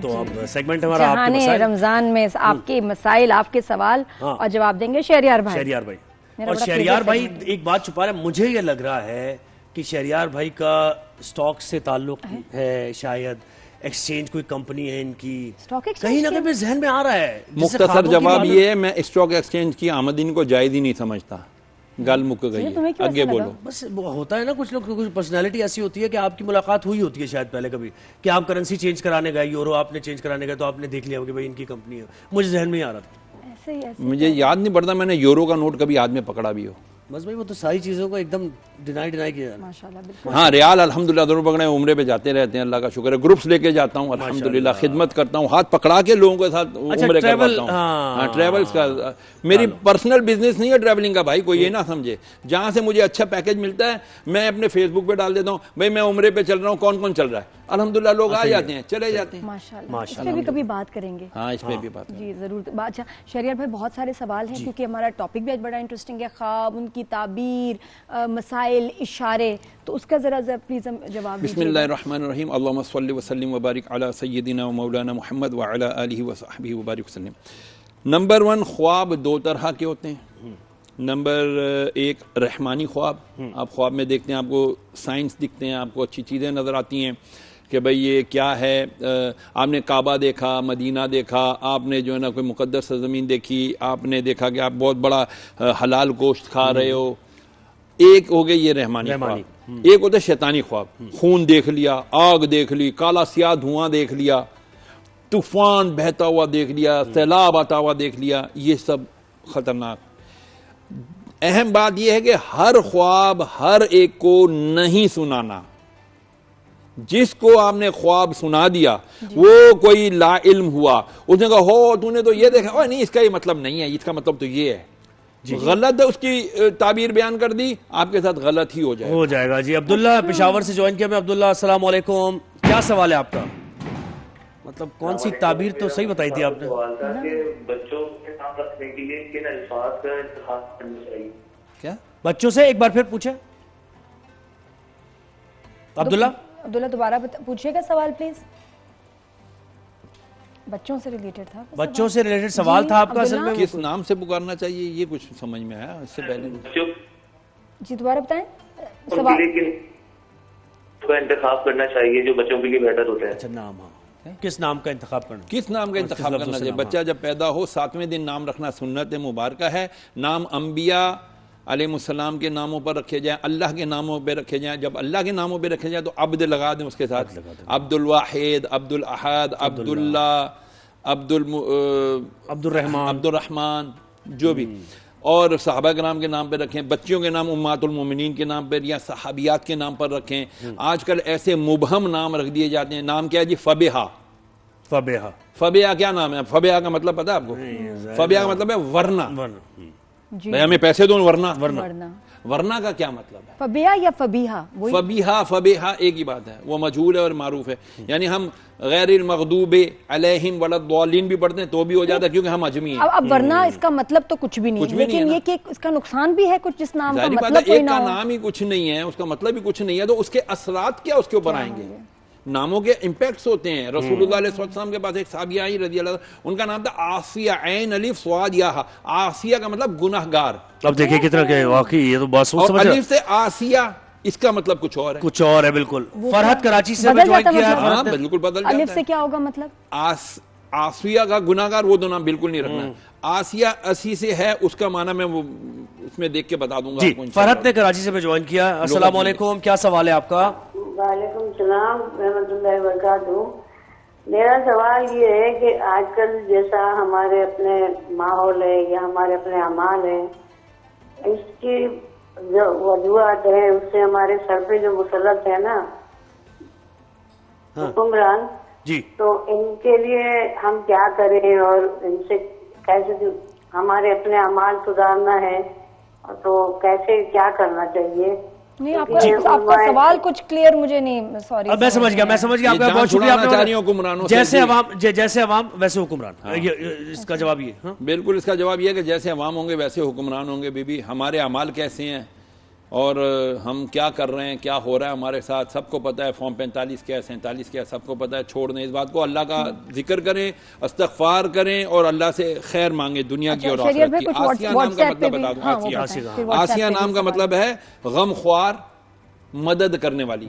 तो अब सेगमेंट हमारा आपके जहाने रमजान में आपके मसाइल, आपके सवाल और जवाब देंगे शहरियार भाई। शहरियार भाई और शहरियार भाई एक बात छुपा रहा है, मुझे ये लग रहा है कि शहरियार भाई का स्टॉक से ताल्लुक है, शायद एक्सचेंज कोई कंपनी है इनकी, कहीं ना कहीं जहन में आ रहा है। मुख्तसर जवाब ये है, मैं स्टॉक एक्सचेंज की आमदनी को जायज ही नहीं समझता। गल मुक गई है, आगे बोलो। बस वो होता है ना, कुछ लोग, कुछ पर्सनालिटी ऐसी होती है कि आपकी मुलाकात हुई होती है शायद पहले कभी, कि आप करेंसी चेंज कराने गए, यूरो आपने चेंज कराने गए, तो आपने देख लिया कि भाई इनकी कंपनी है। मुझे जहन में ही आ रहा था, ऐसे मुझे याद नहीं पड़ता मैंने यूरो का नोट कभी हाथ में पकड़ा भी हो। बस भाई वो तो सारी चीजों को एकदम डिनाई किया माशाल्लाह। हाँ, रियाल अल्हम्दुलिल्लाह दोनों पकड़े, उम्रे पे जाते रहते हैं, अल्लाह का शुक्र है। ग्रुप्स लेके जाता हूँ अल्हम्दुलिल्लाह, खिदमत करता हूँ, हाथ पकड़ा के लोगों के साथ उम्रे करवाता हूँ। हाँ, ट्रैवल्स का मेरी पर्सनल बिजनेस नहीं है ट्रैवलिंग का भाई, कोई ये ना समझे। जहाँ से मुझे अच्छा पैकेज मिलता है मैं अपने फेसबुक पे डाल देता हूँ, भाई मैं उम्रे पे चल रहा हूँ, कौन कौन चल रहा है, अल्हम्दुलिल्लाह लोग आ जाते हैं, चले जाते हैं। माशाल्लाह। इस पे भी कभी बात करेंगे। हाँ, इस पे भी बात जी जरूर। अच्छा शहरियार भाई, बहुत सारे सवाल हैं क्योंकि हमारा टॉपिक भी आज बड़ा इंटरेस्टिंग है, ख्वाब, उनकी ताबीर, मसाइल, इशारे, तो उसका जरा प्लीज जवाब दीजिए। बिस्मिल्लाहिर्रहमानिर्रहीम, अल्लाहुम्मा सल्लि व सल्लिम व बारिक अला सय्यिदिना व मौलाना मुहम्मद व अला आलिहि व सहबिहि व बारिक वसल्लम। नंबर 1, ख्वाब दो तरह के होते हैं। नंबर 1 रहमानी ख्वाब, आप ख्वाब में देखते हैं, आपको साइंस दिखते हैं, आपको अच्छी चीज़ें नज़र आती हैं कि भाई ये क्या है। आपने काबा देखा, मदीना देखा, आपने जो है ना कोई मुकद्दस ज़मीन देखी, आपने देखा कि आप बहुत बड़ा हलाल गोश्त खा रहे हो। एक हो गए ये रहमानी ख्वाब। एक होता है शैतानी ख्वाब, खून देख लिया, आग देख ली, काला सियाह धुआं देख लिया, तूफान बहता हुआ देख लिया, सैलाब आता हुआ देख लिया, ये सब खतरनाक। अहम बात यह है कि हर ख्वाब हर एक को नहीं सुनाना। जिसको आपने ख्वाब सुना दिया वो कोई ला इल्म हुआ, उसने कहा हो तूने तो ये देखा, ओए नहीं इसका ये मतलब नहीं है, इसका मतलब तो ये है, गलत है, उसकी ताबीर बयान कर दी, आपके साथ गलत ही हो जाएगा। जी अब्दुल्ला पेशावर से ज्वाइन किया मैं। अब्दुल्ला अस्सलाम वालेकुम, क्या सवाल है आपका? मतलब कौन सी ताबीर तो सही बताई थी आपने। बच्चों के नाम रखने के लिए किन अल्फाज का इंतखाब करना चाहिए? क्या बच्चों से एक बार फिर पूछे अब्दुल्ला? अब्दुल्ला दोबारा पूछिएगा सवाल प्लीज। बच्चों से रिलेटेड था, बच्चों से रिलेटेड सवाल था आपका। असल में किस नाम से पुकारना चाहिए ये कुछ समझ में आया इससे पहले? जी दोबारा बताएं सवाल। का इंतखाब करना चाहिए जो बच्चों के लिए बेहतर होता है। अच्छा नाम, हाँ, किस नाम का इंतखाब करना, किस नाम का इंतखाब करना चाहिए? बच्चा जब पैदा हो 7वें दिन नाम रखना सुन्नत मुबारक है। नाम अंबिया अलैहिस्सलाम के नामों पर रखे जाएं, अल्लाह के नामों पर रखे जाएं। जब अल्लाह के नामों पर रखे जाएं तो अब्द लगा दें उसके साथ, अब्दुल वाहिद, अब्दुल अहद, अब्दुल्ला, अब्दुल रहमान, जो भी। और सहाबा के नाम के नाम पर रखें। बच्चियों के नाम उम्मातुल मोमिनीन के नाम पर या सहाबियात के नाम पर रखें। आजकल ऐसे मुबहम नाम रख दिए जाते हैं। नाम क्या है जी? फबेहा। फबेहा, फबेहा क्या नाम है? फबेहा का मतलब पता है आपको? फबेहा का मतलब है वरना, भाई हमें पैसे दो, वरना। वरना का क्या मतलब है? फबिहा या फबीहा? फबीहा फबेहा एक ही बात है, वो मजहूल है और मारूफ है। यानी हम गैरिल मग़दूबे अलैहिम वलद्दालिन भी पढ़ते हैं तो भी हो जाता है क्योंकि हम अजमी हैं। अब वरना इसका मतलब तो कुछ भी नहीं है, लेकिन ये कि इसका नुकसान भी है कुछ, जिस नाम का मतलब कोई एक का नाम ही कुछ नहीं है, उसका मतलब भी कुछ नहीं है, तो उसके असरात क्या उसके ऊपर आएंगे? नामों के इम्पैक्ट्स होते हैं। रसूलुल्लाह अलैहि वसल्लम के पास एक साहबिया आई रज़ी अल्लाह, उनका नाम था आसिया, ऐन अलिफ स्वाद या। आसिया का मतलब गुनहगार। अब देखिए कितना के वाकई ये तो बहुत सोच समझ। अलिफ से आसिया, इसका मतलब कुछ और है, कुछ और है बिल्कुल। फरहत कराची से ज्वाइन किया है। हाँ बिल्कुल बदल जाता है। अलिफ से क्या होगा मतलब? आसिया का गुनाहगार, वो तो नाम बिल्कुल नहीं रखना। आसिया असी से है, उसका माना मैं वो उसमें देख के बता दूंगा। फरहत ने कराची से ज्वाइन किया। अस्सलाम वालेकुम, क्या सवाल है आपका? वालेकुम सलाम रहमतुल्लाहि व बरकातहू। मेरा सवाल ये है कि आजकल जैसा हमारे अपने माहौल है या हमारे अपने अमाल है, इसकी जो वजूहत है उससे हमारे सर पे जो मुसल्लत है ना हुक्मरान जी, तो इनके लिए हम क्या करें और इनसे कैसे हमारे अपने अमाल सुधारना है, तो कैसे क्या करना चाहिए? नहीं, आपका सवाल कुछ क्लियर मुझे नहीं, सॉरी। अब मैं समझ गया आपका बहुत शुक्रिया। जैसे अवाम वैसे हुक्मरान। हाँ। इसका जवाब ये। हाँ? बिल्कुल इसका जवाब ये है कि जैसे अवाम होंगे वैसे हुक्मरान होंगे। बीबी हमारे अमाल कैसे हैं और हम क्या कर रहे हैं, क्या हो रहा है हमारे साथ, सबको पता है। फॉर्म 45 क्या है, 47 क्या है, सबको पता है। छोड़ दें इस बात को, अल्लाह का जिक्र करें, इस्तग़फ़ार करें और अल्लाह से खैर मांगे दुनिया की और आखिरत की। आसिया नाम का मतलब बता दूं, आसिया नाम का मतलब है गमख्वार, मदद करने वाली।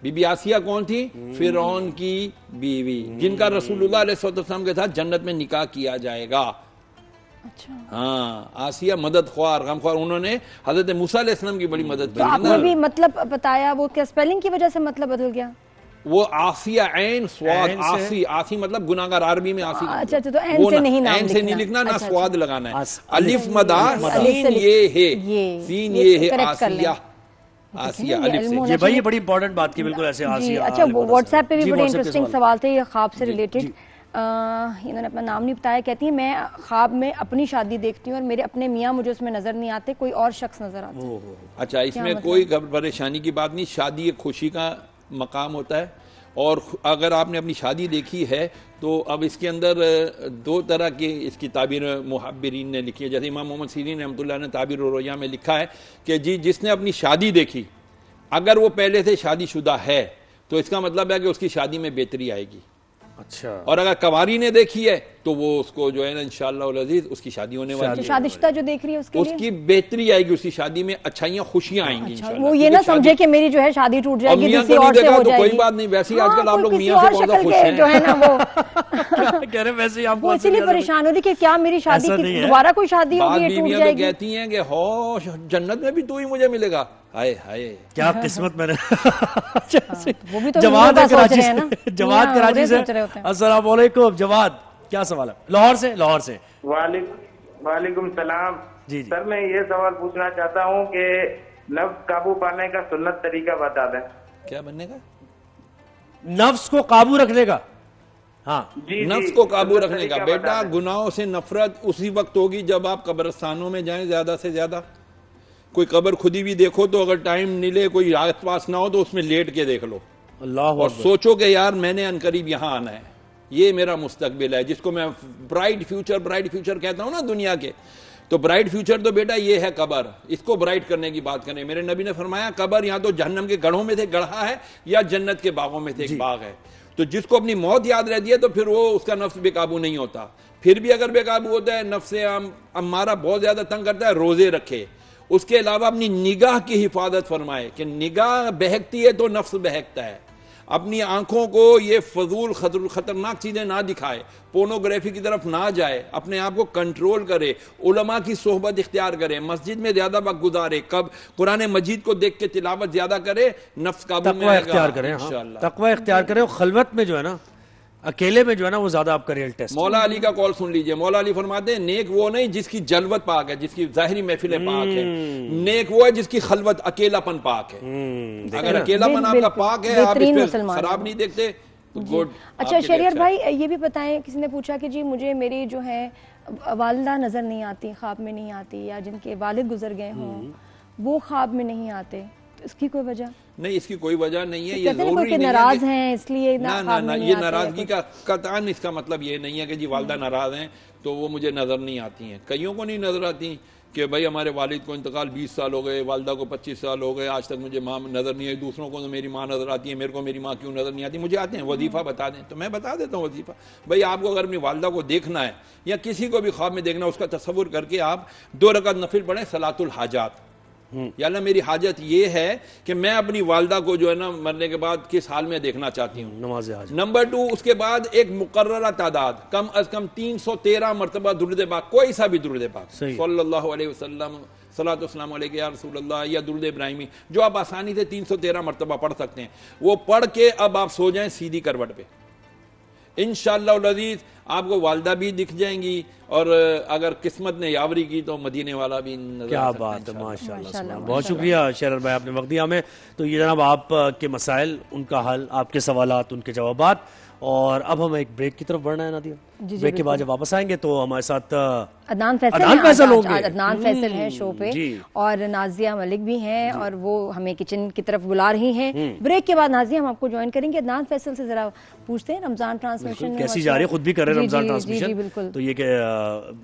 बीबी आसिया कौन थी? फिरौन की बीवी, जिनका रसूलुल्लाह अलैहि वसल्लम के साथ जन्नत में निकाह किया जाएगा। अच्छा। हाँ, आसिया मदद ख्वार, गमख्वार। उन्होंने हजरत मूसा अलैहिस्सलाम की बड़ी मदद की। तो आपने भी मतलब बताया, वो क्या स्पेलिंग की वजह से मतलब बदल गया? वो आसिया ऐन स्वाद, आसी, आसी मतलब गुनाहगार, अरबी में आसी। अच्छा, तो ऐन से नहीं नाम ऐन से नहीं लिखना ना, स्वाद लगाना है। अलिफ मदा सीन ये है, सीन ये है आसिया। आसिया अलिफ से। ये भाई ये बड़ी इंपॉर्टेंट बात की, बिल्कुल ऐसे आसिया। अच्छा, व्हाट्सएप पे भी बड़े इंटरेस्टिंग सवाल थे ये ख्वाब से रिलेटेड। इन्होंने अपना नाम नहीं बताया। कहती है मैं ख्वाब में अपनी शादी देखती हूँ और मेरे अपने मियाँ मुझे उसमें नजर नहीं आते, कोई और शख्स नजर आता है। अच्छा, इसमें कोई परेशानी की बात नहीं। शादी एक खुशी का मकाम होता है, और अगर आपने अपनी शादी देखी है तो अब इसके अंदर दो तरह की इसकी ताबीर मुहब्बिरीन ने लिखी है। जैसे इमाम मोहम्मद सीरीन रहमतुल्लाह ने ताबीर रोया में लिखा है कि जी जिसने अपनी शादी देखी, अगर वो पहले से शादीशुदा है तो इसका मतलब है कि उसकी शादी में बेहतरी आएगी। अच्छा। और अगर कवारी ने देखी है तो वो उसको जो है ना इंशाअल्लाह अज़ीज़ उसकी शादी होने वाली है। शादीशुदा जो देख रही है उसकी बेहतरी आएगी, उसकी शादी में अच्छाइयाँ खुशियां आएंगी। अच्छा, वो ये ना समझे कि मेरी जो है शादी टूट जाएगी, किसी और से हो जाएगी। कोई बात नहीं, वैसे ही आजकल आप लोग मियां से बहुत खुश हैं जो है ना वो कह रहे वैसे ही आप वो इसीलिए परेशान हो रही कि क्या मेरी शादी की दोबारा कोई शादी होगी, टूट जाएगी। कहती हैं कि हो जन्नत में भी तू ही मुझे मिलेगा। हाय हाय क्या किस्मत मैंने। वो भी तो जवाद कराची से, जवाद कराची से। अस्सलाम वालेकुम जवाद, क्या सवाल है? लाहौर से। लाहौर से। वालेकुम सलाम जी। सर मैं ये सवाल पूछना चाहता हूँ कि नफ्स काबू पाने का सुन्नत तरीका बता दें। क्या बनने का? नफ्स को काबू रखने का। हाँ जी, नफ्स को काबू रखने का। बेटा गुनाहों से नफरत उसी वक्त होगी जब आप कब्रिस्तानों में जाएं ज्यादा से ज्यादा। कोई कब्र खुदी भी देखो तो अगर टाइम मिले, कोई आस पास ना हो तो उसमें लेट के देख लो अल्लाह, और सोचो कि यार मैंने अनकरीब यहाँ आना है, ये मेरा मुस्तकबिल है, जिसको मैं ब्राइट फ्यूचर कहता हूँ ना दुनिया के। तो ब्राइट फ्यूचर तो बेटा ये है कब्र, इसको ब्राइट करने की बात करें। मेरे नबी ने फरमाया कब्र या तो जहन्नम के गढ़ों में से गढ़ा है या जन्नत के बागों में से एक बाग है। तो जिसको अपनी मौत याद रहती है तो फिर वो उसका नफ्स बेकाबू नहीं होता। फिर भी अगर बेकाबू होता है, नफ्स हमारा बहुत ज्यादा तंग करता है, रोजे रखे। उसके अलावा अपनी निगाह की हिफाजत फरमाए कि निगाह बहकती है तो नफ्स बहकता है। अपनी आंखों को ये फजूल खतरनाक चीजें ना दिखाए, पोर्नोग्राफी की तरफ ना जाए, अपने आप को कंट्रोल करे, उलमा की सोहबत इख्तियार करे, मस्जिद में ज्यादा वक्त गुजारे, कब कुरान मजीद को देख के तिलावत ज्यादा करे, नफ्स काबू में आएगा। इख्तियार करें, तकवा इख्तियार करें। खलवत में जो है ना, अकेले में जो है ना, वो ज्यादा आपका रियल टेस्ट। मौला अली का कॉल सुन लीजिए। मौला अली फरमाते हैं नेक वो नहीं जिसकी जलवत पाक है, जिसकी जाहिरी महफिलें पाक है। नेक वो है जिसकी खलवत अकेलापन पाक है। अगर अकेलापन आपका पाक है, आप इस पे खराब नहीं देखते तो गुड। अच्छा शरियर भाई ये भी बताएं, किसी ने पूछा कि जी मुझे मेरी जो है वालिदा नजर नहीं आती, ख्वाब में नहीं आती, या जिनके वालिद गुजर गए हों वो ख्वाब में नहीं आते, तो इसकी कोई वजह नहीं? इसकी कोई वजह नहीं है। तो ये जरूरी नहीं नाराज हैं इसलिए ना, ये नाराजगी का कतई इसका मतलब ये नहीं है कि जी वालिदा नाराज हैं तो वो मुझे नजर नहीं आती हैं। कईयों को नहीं नजर आती कि भाई हमारे वालिद को इंतकाल 20 साल हो गए, वालिदा को 25 साल हो गए, आज तक मुझे माँ नजर नहीं आई। दूसरों को तो मेरी माँ नजर आती है, मेरे को मेरी माँ क्यों नजर नहीं आती? मुझे आते हैं। वजीफा बता दें तो मैं बता देता हूँ वजीफा। भाई आपको अगर अपनी वालिदा को देखना है या किसी को भी ख्वाब में देखना है, उसका तसव्वुर करके आप 2 रकात नफिल पढ़ें सलातुल हाजात। या अल्लाह मेरी हाजत ये है कि मैं अपनी वालिदा को जो है ना मरने के बाद किस हाल में देखना चाहती हूँ, नमाज़ हाजत। नंबर 2, उसके बाद एक मुकर्ररा तादाद कम अज कम 313 मरतबा दुरूद पाक, कोई सा भी दुरूद पाक सल्लल्लाहु अलैहि वसल्लम, सलातो सलाम अलैका या रसूलल्लाह, या दुरूद इब्राहिमी, जो आप आसानी से 313 मरतबा पढ़ सकते हैं, वो पढ़ के अब आप सो जाएं सीधी करवट पे। इंशाअल्लाह अज़ीज़ आपको वालिदा भी दिख जाएंगी, और अगर किस्मत ने यावरी की तो मदीने वाला भी नजर। क्या बात है, माशाल्लाह। बहुत शुक्रिया शरर भाई, आपने वक्त दिया हमें। तो ये जनाब आपके मसाइल, उनका हल, आपके सवालात, उनके जवाबात। और अब हम एक ब्रेक की तरफ बढ़ना है नादिया। ब्रेक के बाद जब वापस आएंगे तो हमारे साथ अदनान फैसल होंगे। अदनान फैसल हैं शो पे, और नाजिया मलिक भी हैं, और वो हमें किचन की तरफ बुला रही हैं। ब्रेक के बाद नाजिया हम आपको ज्वाइन करेंगे। अदनान फैसल से जरा पूछते हैं रमजान ट्रांसमिशन कैसी जा रही है, खुद भी कर रहे हैं रमजान ट्रांसमिशन, बिल्कुल। तो ये